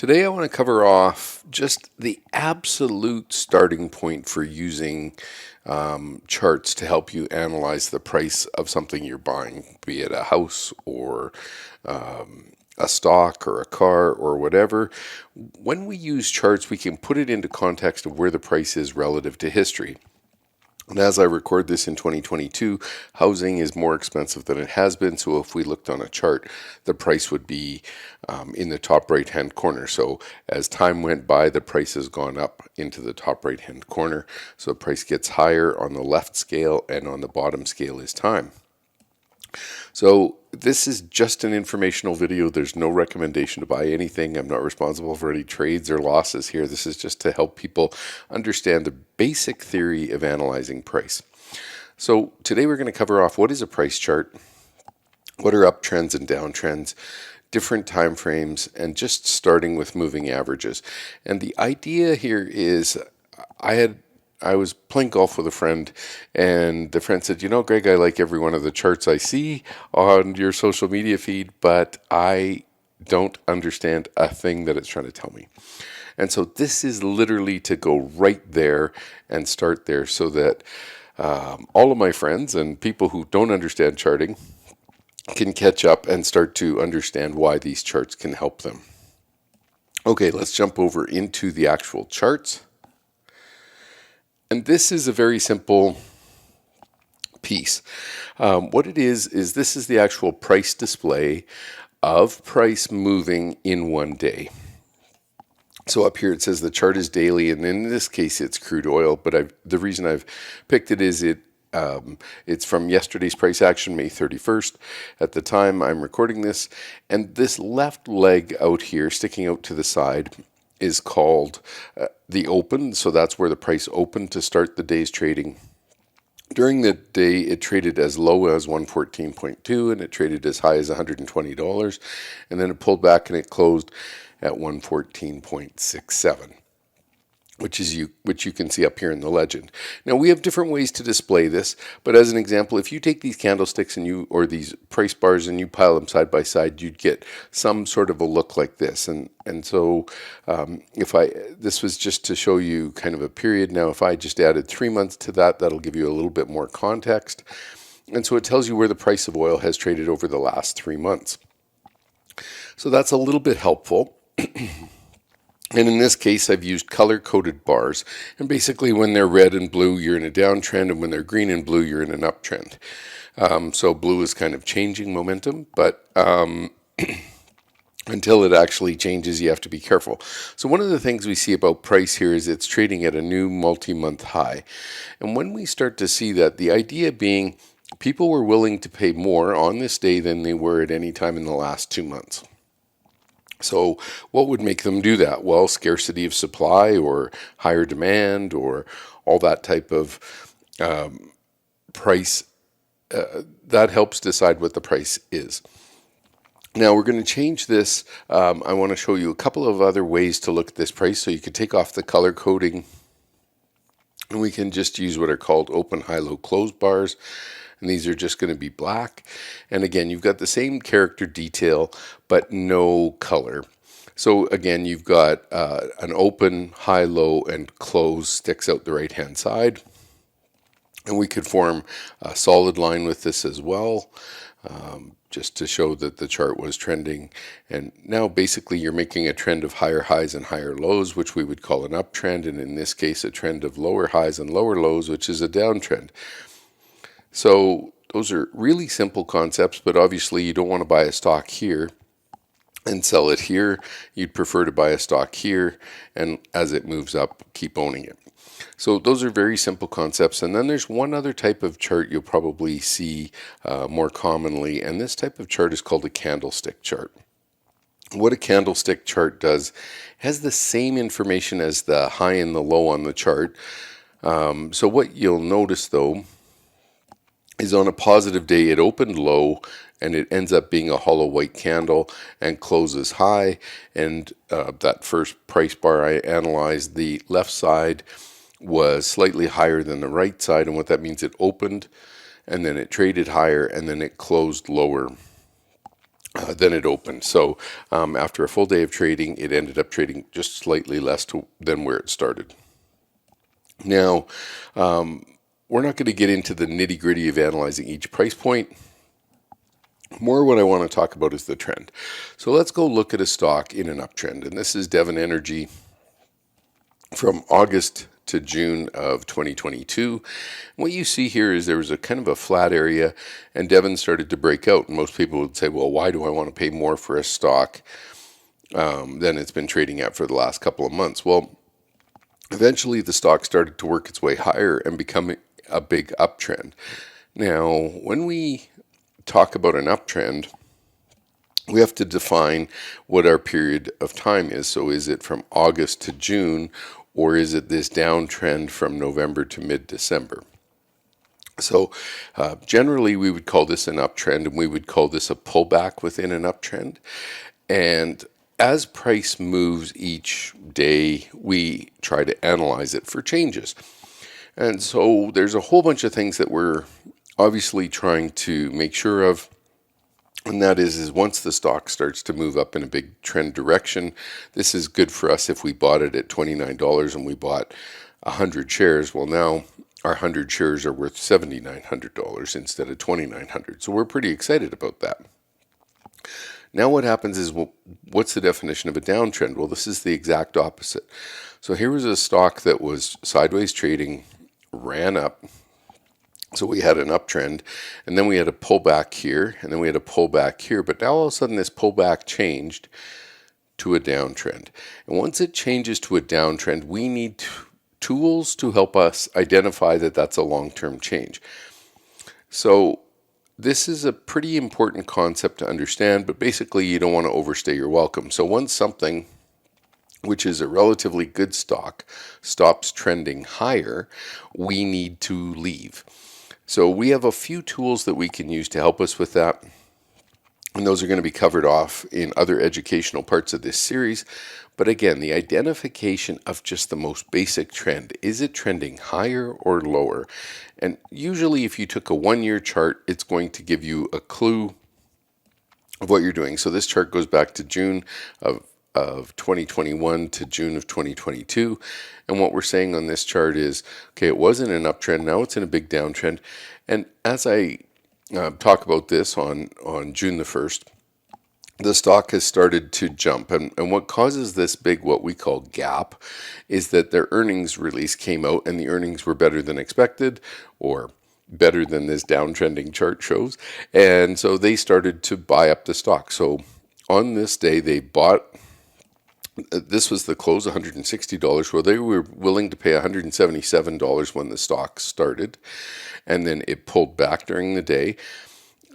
Today I want to cover off just the absolute starting point for using charts to help you analyze the price of something you're buying, be it a house or a stock or a car or whatever. When we use charts, we can put it into context of where the price is relative to history. And as I record this in 2022, housing is more expensive than it has been. So if we looked on a chart, the price would be in the top right-hand corner. So as time went by, the price has gone up into the top right-hand corner. So the price gets higher on the left scale, and on the bottom scale is time. So this is just an informational video. There's no recommendation to buy anything. I'm not responsible for any trades or losses here. This is just to help people understand the basic theory of analyzing price. So today we're going to cover off what is a price chart, what are uptrends and downtrends, different time frames, and just starting with moving averages. And the idea here is I was playing golf with a friend, and the friend said, Greg, I like every one of the charts I see on your social media feed, but I don't understand a thing that it's trying to tell me. And so this is literally to go right there and start there so that all of my friends and people who don't understand charting can catch up and start to understand why these charts can help them. Okay, let's jump over into the actual charts. And this is a very simple piece. What it is this is the actual price display of price moving in one day. So up here it says the chart is daily, and in this case it's crude oil, but the reason I've picked it is it's from yesterday's price action, May 31st, at the time I'm recording this, and this left leg out here sticking out to the side is called the open, so that's where the price opened to start the day's trading. During the day, it traded as low as 114.2, and it traded as high as $120, and then it pulled back and it closed at 114.67. Which you can see up here in the legend. Now we have different ways to display this, but as an example, if you take these candlesticks or these price bars and you pile them side by side, you'd get some sort of a look like this. And so this was just to show you kind of a period. Now if I just added 3 months to that, that'll give you a little bit more context. And so it tells you where the price of oil has traded over the last 3 months. So that's a little bit helpful. And in this case, I've used color-coded bars. And basically, when they're red and blue, you're in a downtrend, and when they're green and blue, you're in an uptrend. So blue is kind of changing momentum, but until it actually changes, you have to be careful. So one of the things we see about price here is it's trading at a new multi-month high. And when we start to see that, the idea being people were willing to pay more on this day than they were at any time in the last 2 months. So what would make them do that? Well, scarcity of supply or higher demand or all that type of price, that helps decide what the price is. Now we're going to change this. I want to show you a couple of other ways to look at this price. So you could take off the color coding and we can just use what are called open, high, low, close bars. And these are just going to be black. And again, you've got the same character detail, but no color. So again, you've got an open, high, low, and close sticks out the right-hand side. And we could form a solid line with this as well, just to show that the chart was trending. And now basically you're making a trend of higher highs and higher lows, which we would call an uptrend. And in this case, a trend of lower highs and lower lows, which is a downtrend. So those are really simple concepts, but obviously you don't want to buy a stock here and sell it here. You'd prefer to buy a stock here, and as it moves up, keep owning it. So those are very simple concepts. And then there's one other type of chart you'll probably see more commonly, and this type of chart is called a candlestick chart. What a candlestick chart does has the same information as the high and the low on the chart. So what you'll notice though is on a positive day, it opened low and it ends up being a hollow white candle and closes high. And that first price bar I analyzed, the left side was slightly higher than the right side. And what that means, it opened and then it traded higher and then it closed lower. Then it opened. So after a full day of trading, it ended up trading just slightly less than where it started. Now, we're not going to get into the nitty gritty of analyzing each price point. More what I want to talk about is the trend. So let's go look at a stock in an uptrend. And this is Devon Energy from August to June of 2022. What you see here is there was a kind of a flat area and Devon started to break out. And most people would say, well, why do I want to pay more for a stock than it's been trading at for the last couple of months? Well, eventually the stock started to work its way higher and become a big uptrend. Now, when we talk about an uptrend, we have to define what our period of time is. So is it from August to June, or is it this downtrend from November to mid-December? So generally we would call this an uptrend, and we would call this a pullback within an uptrend. And as price moves each day, we try to analyze it for changes. And so there's a whole bunch of things that we're obviously trying to make sure of. And that is once the stock starts to move up in a big trend direction, this is good for us if we bought it at $29 and we bought 100 shares. Well, now our 100 shares are worth $7,900 instead of $2,900. So we're pretty excited about that. Now what happens is, well, what's the definition of a downtrend? Well, this is the exact opposite. So here was a stock that was sideways trading, ran up. So we had an uptrend, and then we had a pullback here, and then we had a pullback here. But now all of a sudden this pullback changed to a downtrend. And once it changes to a downtrend, we need tools to help us identify that that's a long-term change. So this is a pretty important concept to understand, but basically you don't want to overstay your welcome. So once something, which is a relatively good stock, stops trending higher, we need to leave. So we have a few tools that we can use to help us with that. And those are going to be covered off in other educational parts of this series. But again, the identification of just the most basic trend. Is it trending higher or lower? And usually if you took a 1-year chart, it's going to give you a clue of what you're doing. So this chart goes back to June of 2021 to June of 2022. And what we're saying on this chart is, okay, it wasn't an uptrend, now it's in a big downtrend. And as I talk about this on June the 1st, the stock has started to jump. And what causes this big, what we call gap, is that their earnings release came out and the earnings were better than expected, or better than this downtrending chart shows. And so they started to buy up the stock. So on this day, they bought. This was the close, $160. Well, they were willing to pay $177 when the stock started, and then it pulled back during the day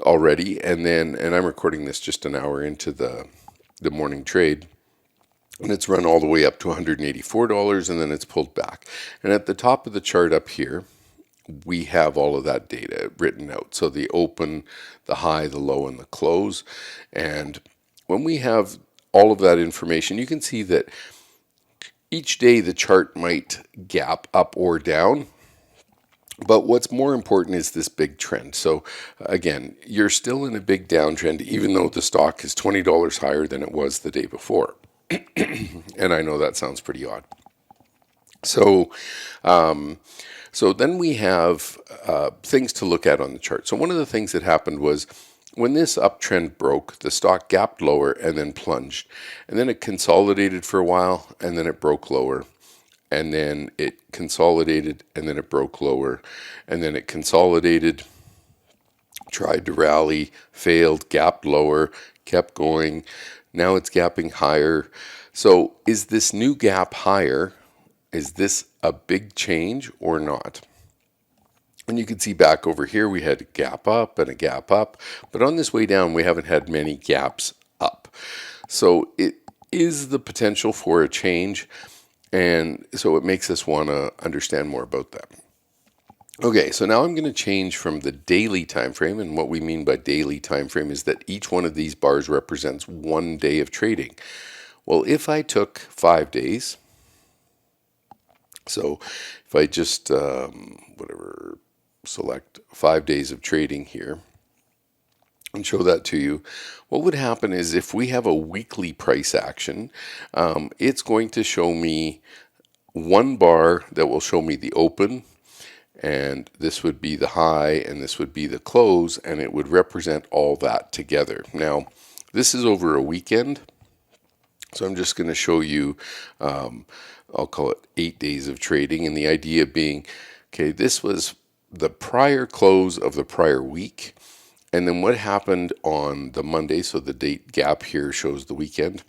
already. And I'm recording this just an hour into the morning trade, and it's run all the way up to $184, and then it's pulled back. And at the top of the chart up here, we have all of that data written out. So the open, the high, the low, and the close. And when we have all of that information, you can see that each day the chart might gap up or down. But what's more important is this big trend. So again, you're still in a big downtrend, even though the stock is $20 higher than it was the day before. And I know that sounds pretty odd. So then we have things to look at on the chart. So one of the things that happened was, when this uptrend broke, the stock gapped lower and then plunged. And then it consolidated for a while, and then it broke lower. And then it consolidated, and then it broke lower. And then it consolidated, tried to rally, failed, gapped lower, kept going. Now it's gapping higher. So is this new gap higher? Is this a big change or not? And you can see back over here, we had a gap up and a gap up. But on this way down, we haven't had many gaps up. So it is the potential for a change. And so it makes us want to understand more about that. Okay, so now I'm going to change from the daily time frame. And what we mean by daily time frame is that each one of these bars represents 1 day of trading. Well, if I took 5 days, so if I just, select 5 days of trading here, and show that to you. What would happen is if we have a weekly price action, it's going to show me one bar that will show me the open, and this would be the high, and this would be the close, and it would represent all that together. Now, this is over a weekend, so I'm just going to show you, I'll call it 8 days of trading, and the idea being, okay, this was the prior close of the prior week, and then what happened on the Monday, so the date gap here shows the weekend.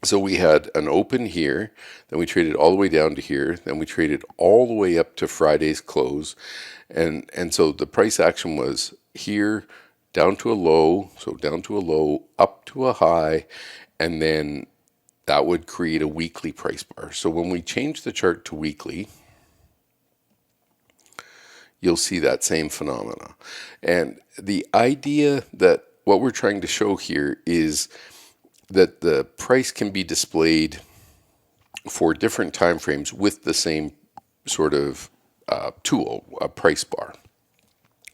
So we had an open here, then we traded all the way down to here, then we traded all the way up to Friday's close, and so the price action was here, down to a low, so down to a low, up to a high, and then that would create a weekly price bar. So when we change the chart to weekly, you'll see that same phenomena. And the idea that what we're trying to show here is that the price can be displayed for different time frames with the same sort of tool, a price bar.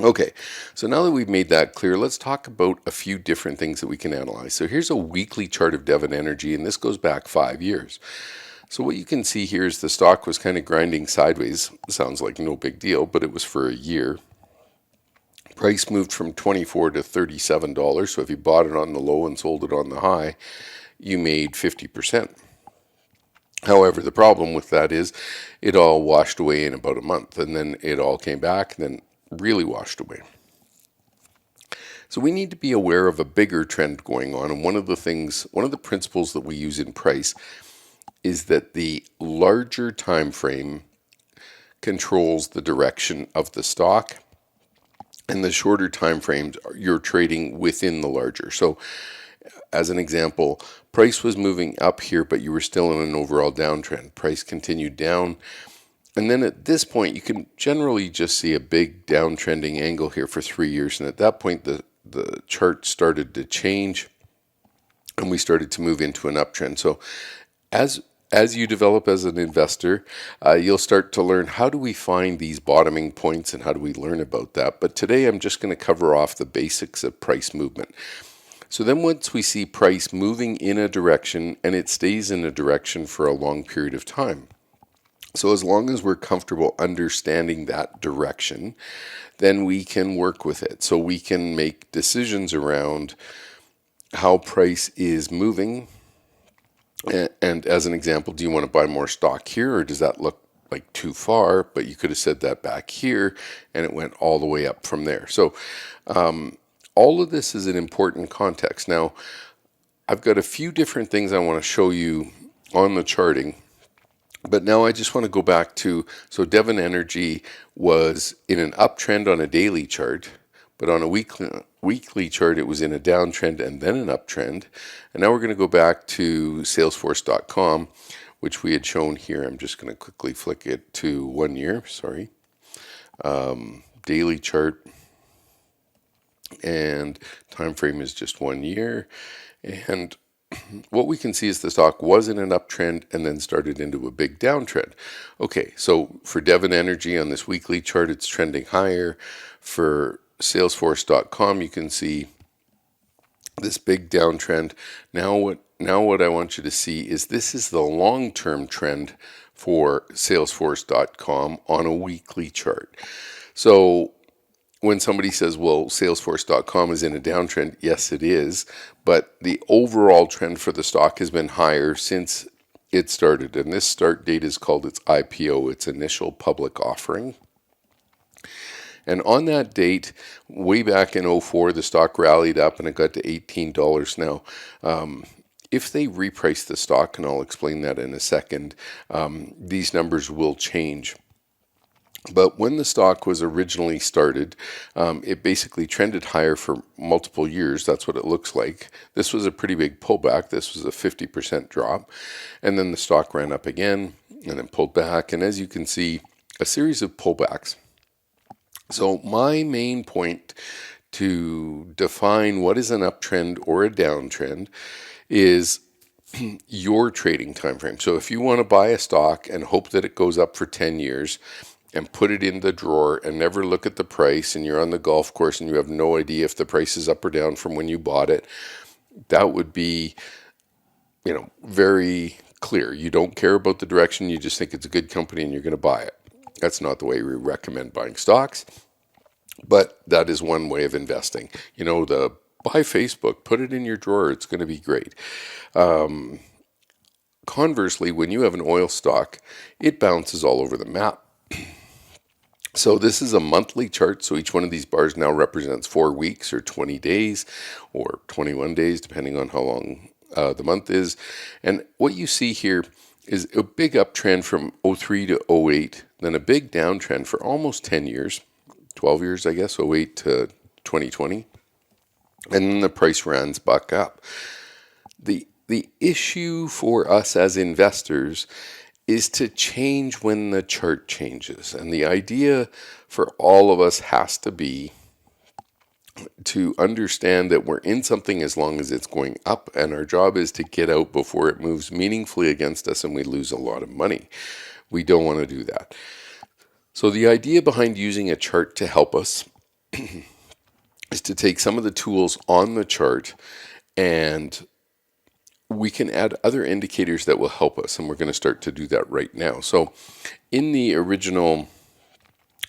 Okay, so now that we've made that clear, let's talk about a few different things that we can analyze. So here's a weekly chart of Devon Energy, and this goes back 5 years. So what you can see here is the stock was kind of grinding sideways. Sounds like no big deal, but it was for a year. Price moved from $24 to $37. So if you bought it on the low and sold it on the high, you made 50%. However, the problem with that is it all washed away in about a month, and then it all came back and then really washed away. So we need to be aware of a bigger trend going on, and one of the principles that we use in price is that the larger time frame controls the direction of the stock, and the shorter time frames you're trading within the larger. So as an example, price was moving up here, but you were still in an overall downtrend. Price continued down, and then at this point you can generally just see a big downtrending angle here for 3 years, and at that point the chart started to change and we started to move into an uptrend. So as you develop as an investor, you'll start to learn how do we find these bottoming points and how do we learn about that. But today I'm just going to cover off the basics of price movement. So then once we see price moving in a direction, and it stays in a direction for a long period of time. So as long as we're comfortable understanding that direction, then we can work with it. So we can make decisions around how price is moving. And as an example, do you want to buy more stock here, or does that look like too far? But you could have said that back here, and it went all the way up from there. So all of this is an important context. Now, I've got a few different things I want to show you on the charting. But now I just want to go back to, so Devon Energy was in an uptrend on a daily chart, but on a weekly chart it was in a downtrend and then an uptrend. And now we're going to go back to Salesforce.com, which we had shown here. I'm just going to quickly flick it to 1 year, sorry. Daily chart, and time frame is just 1 year. And what we can see is the stock was in an uptrend and then started into a big downtrend. Okay, so for Devon Energy on this weekly chart, it's trending higher. For Salesforce.com, you can see this big downtrend. Now what I want you to see is this is the long-term trend for Salesforce.com on a weekly chart. So when somebody says, well, Salesforce.com is in a downtrend, yes, it is, but the overall trend for the stock has been higher since it started, and this start date is called its IPO, its initial public offering. And on that date, way back in 2004, the stock rallied up and it got to $18 now. If they reprice the stock, and I'll explain that in a second, these numbers will change. But when the stock was originally started, it basically trended higher for multiple years. That's what it looks like. This was a pretty big pullback. This was a 50% drop. And then the stock ran up again and then pulled back. And as you can see, a series of pullbacks. So my main point to define what is an uptrend or a downtrend is your trading time frame. So if you want to buy a stock and hope that it goes up for 10 years, and put it in the drawer and never look at the price, and you're on the golf course and you have no idea if the price is up or down from when you bought it, that would be, very clear. You don't care about the direction, you just think it's a good company and you're going to buy it. That's not the way we recommend buying stocks, but that is one way of investing. The buy Facebook, put it in your drawer, it's going to be great. Conversely, when you have an oil stock, it bounces all over the map. So this is a monthly chart, so each one of these bars now represents 4 weeks or 20 days or 21 days, depending on how long the month is. And what you see here is a big uptrend from '03 to '08, then a big downtrend for almost 10 years, 12 years, I guess, '08 to 2020. And then the price runs back up. The issue for us as investors is to change when the chart changes. And the idea for all of us has to be to understand that we're in something as long as it's going up, and our job is to get out before it moves meaningfully against us and we lose a lot of money. We don't want to do that. So the idea behind using a chart to help us is to take some of the tools on the chart, and we can add other indicators that will help us, and we're going to start to do that right now. So in the original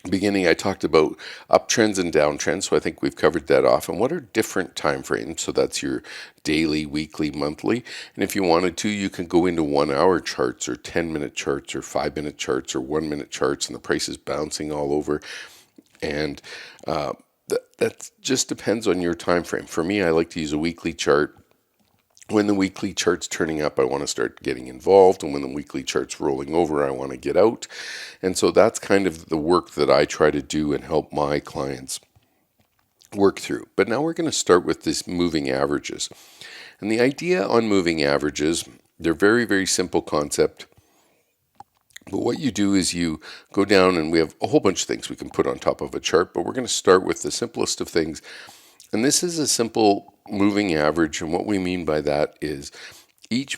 beginning, I talked about uptrends and downtrends, so I think we've covered that off. And what are different time frames? So that's your daily, weekly, monthly. And if you wanted to, you can go into 1 hour charts or 10-minute charts or 5-minute charts or 1-minute charts, and the price is bouncing all over. And that just depends on your time frame. For me, I like to use a weekly chart. When the weekly chart's turning up, I want to start getting involved. And when the weekly chart's rolling over, I want to get out. And so that's kind of the work that I try to do and help my clients work through. But now we're going to start with this moving averages. And the idea on moving averages, they're very, very simple concept. But what you do is you go down, and we have a whole bunch of things we can put on top of a chart, but we're going to start with the simplest of things. And this is a simple moving average, and what we mean by that is each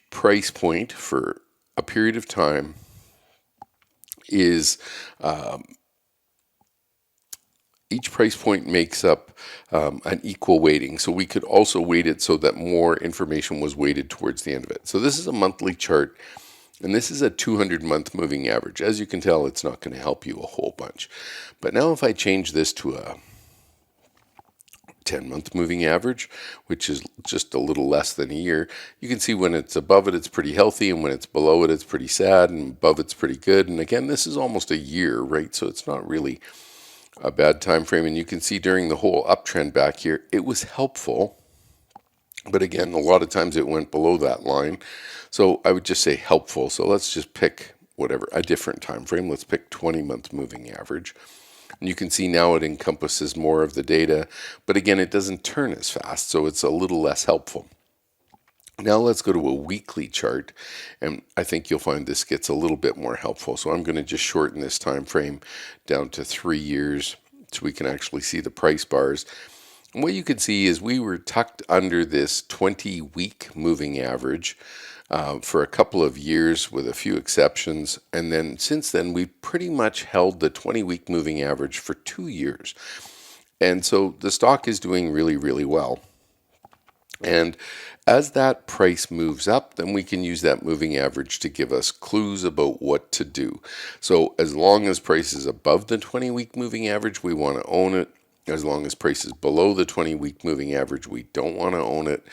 price point for a period of time is each price point makes up an equal weighting. So we could also weight it so that more information was weighted towards the end of it. So this is a monthly chart, and this is a 200-month moving average. As you can tell, it's not going to help you a whole bunch. But now if I change this to a 10-month moving average, which is just a little less than a year, you can see when it's above it, it's pretty healthy, and when it's below it, it's pretty sad, and above it's pretty good. And again, this is almost a year, right? So it's not really a bad time frame. And you can see during the whole uptrend back here, it was helpful. But again, a lot of times it went below that line. So I would just say helpful. So let's just pick a different time frame. Let's pick 20-month moving average. And you can see now it encompasses more of the data, but again, it doesn't turn as fast, so it's a little less helpful. Now let's go to a weekly chart, and I think you'll find this gets a little bit more helpful. So I'm going to just shorten this time frame down to 3 years so we can actually see the price bars. And what you can see is we were tucked under this 20-week moving average for a couple of years with a few exceptions. And then since then, we've pretty much held the 20-week moving average for 2 years. And so the stock is doing really, really well. And as that price moves up, then we can use that moving average to give us clues about what to do. So as long as price is above the 20-week moving average, we want to own it. As long as price is below the 20-week moving average, we don't want to own it.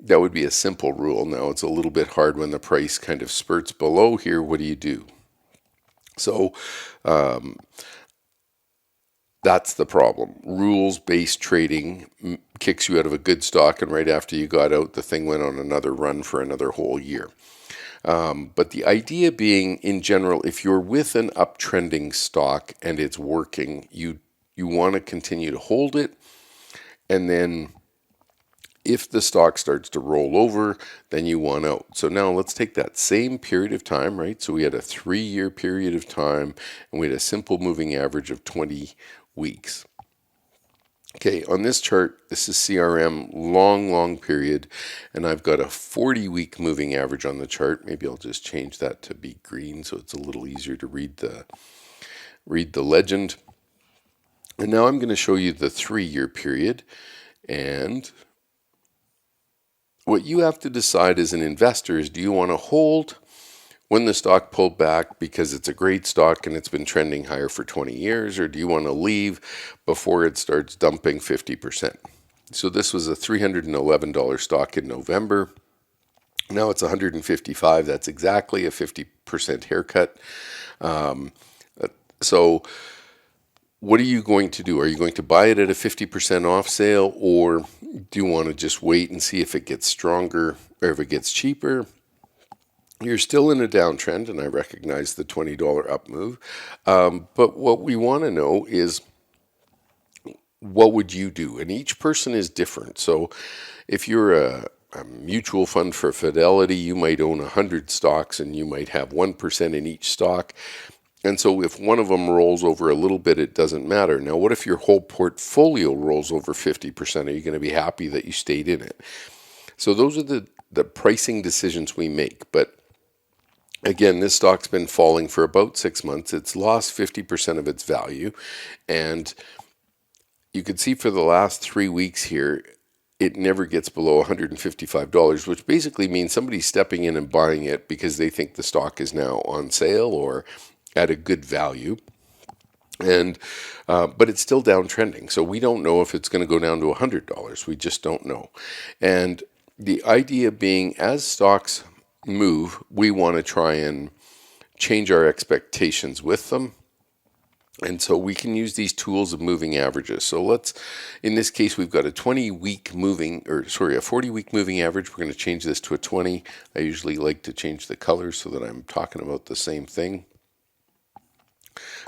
That would be a simple rule. Now, it's a little bit hard when the price kind of spurts below here. What do you do? So that's the problem. Rules-based trading kicks you out of a good stock, and right after you got out, the thing went on another run for another whole year. But the idea being, in general, if you're with an uptrending stock and it's working, you want to continue to hold it, and then if the stock starts to roll over, then you want out. So now let's take that same period of time, right? So we had a 3-year period of time, and we had a simple moving average of 20 weeks. Okay, on this chart, this is CRM, long period, and I've got a 40-week moving average on the chart. Maybe I'll just change that to be green so it's a little easier to read the legend. And now I'm going to show you the 3-year period. And what you have to decide as an investor is, do you want to hold when the stock pulled back because it's a great stock and it's been trending higher for 20 years, or do you want to leave before it starts dumping 50%? So this was a $311 stock in November. Now it's 155. That's exactly a 50% haircut. So what are you going to do? Are you going to buy it at a 50% off sale, or do you want to just wait and see if it gets stronger or if it gets cheaper? You're still in a downtrend, and I recognize the $20 up move. But what we want to know is, what would you do? And each person is different. So if you're a mutual fund for Fidelity, you might own 100 stocks and you might have 1% in each stock. And so if one of them rolls over a little bit, it doesn't matter. Now, what if your whole portfolio rolls over 50%? Are you going to be happy that you stayed in it? So those are the pricing decisions we make. But again, this stock's been falling for about 6 months. It's lost 50% of its value. And you can see for the last 3 weeks here, it never gets below $155, which basically means somebody's stepping in and buying it because they think the stock is now on sale or at a good value. And but it's still downtrending, so we don't know if it's going to go down to $100. We just don't know. And the idea being, as stocks move, we want to try and change our expectations with them. And so we can use these tools of moving averages. So in this case, we've got a 40-week moving average. We're going to change this to a 20. I usually like to change the colors so that I'm talking about the same thing.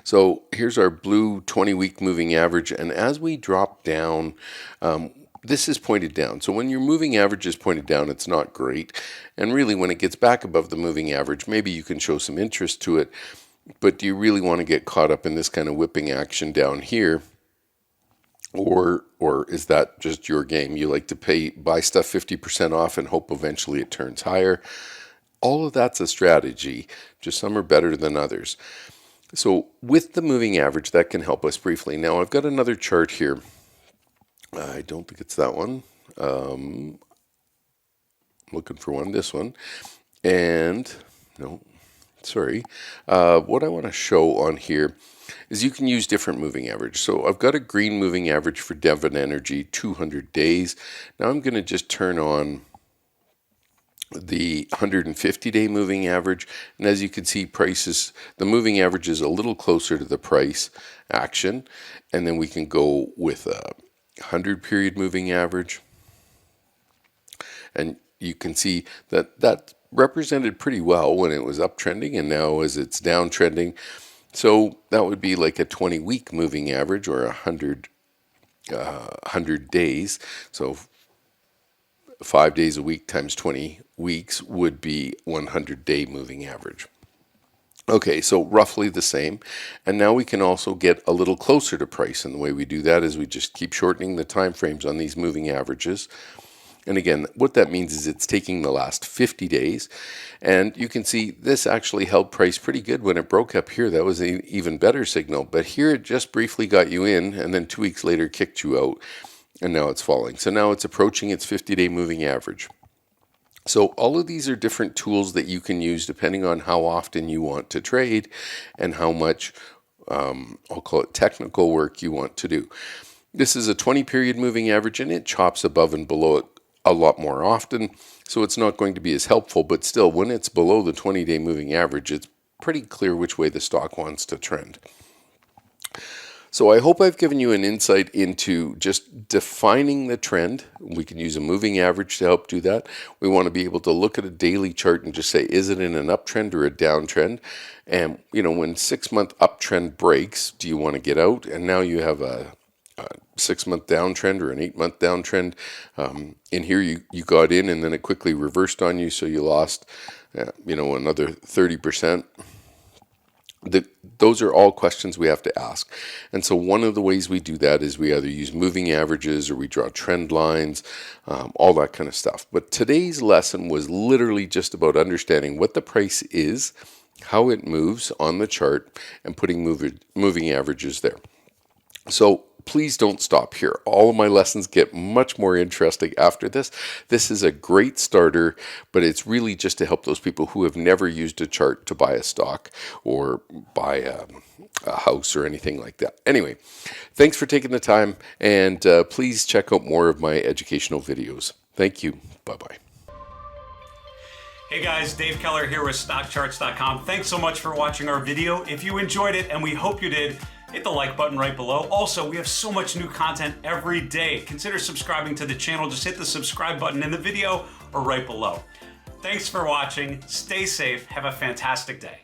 So here's our blue 20-week moving average. And as we drop down, this is pointed down. So when your moving average is pointed down, it's not great. And really, when it gets back above the moving average, maybe you can show some interest to it. But do you really want to get caught up in this kind of whipping action down here? Or is that just your game? You like to buy stuff 50% off and hope eventually it turns higher. All of that's a strategy, just some are better than others. So with the moving average, that can help us briefly. Now I've got another chart here. I don't think it's that one. I'm looking for one, this one. And no. Sorry. What I want to show on here is you can use different moving average. So I've got a green moving average for Devon Energy, 200 days. Now I'm going to just turn on the 150-day moving average. And as you can see, the moving average is a little closer to the price action. And then we can go with a 100-period moving average. And you can see that represented pretty well when it was uptrending, and now as it's downtrending. So that would be like a 20-week moving average, or 100 days. So 5 days a week times 20 weeks would be 100-day moving average. Okay, so roughly the same. And now we can also get a little closer to price. And the way we do that is we just keep shortening the time frames on these moving averages. And again, what that means is it's taking the last 50 days. And you can see this actually held price pretty good when it broke up here. That was an even better signal. But here it just briefly got you in, and then 2 weeks later kicked you out. And now it's falling. So now it's approaching its 50-day moving average. So all of these are different tools that you can use depending on how often you want to trade and how much, I'll call it technical work, you want to do. This is a 20-period moving average, and it chops above and below it a lot more often, so it's not going to be as helpful. But still, when it's below the 20-day moving average, it's pretty clear which way the stock wants to trend. So I hope I've given you an insight into just defining the trend. We can use a moving average to help do that. We want to be able to look at a daily chart and just say, is it in an uptrend or a downtrend? And, when 6-month uptrend breaks, do you want to get out? And now you have a 6-month downtrend or an 8-month downtrend. In here, you got in and then it quickly reversed on you, so you lost, another 30%. The Those are all questions we have to ask. And so one of the ways we do that is we either use moving averages or we draw trend lines, all that kind of stuff. But today's lesson was literally just about understanding what the price is, how it moves on the chart, and putting moving averages there. So please don't stop here. All of my lessons get much more interesting after this. This is a great starter, but it's really just to help those people who have never used a chart to buy a stock or buy a house or anything like that. Anyway, thanks for taking the time, and please check out more of my educational videos. Thank you. Bye-bye. Hey guys, Dave Keller here with StockCharts.com. Thanks so much for watching our video. If you enjoyed it, and we hope you did, hit the like button right below. Also, we have so much new content every day. Consider subscribing to the channel. Just hit the subscribe button in the video or right below. Thanks for watching. Stay safe. Have a fantastic day.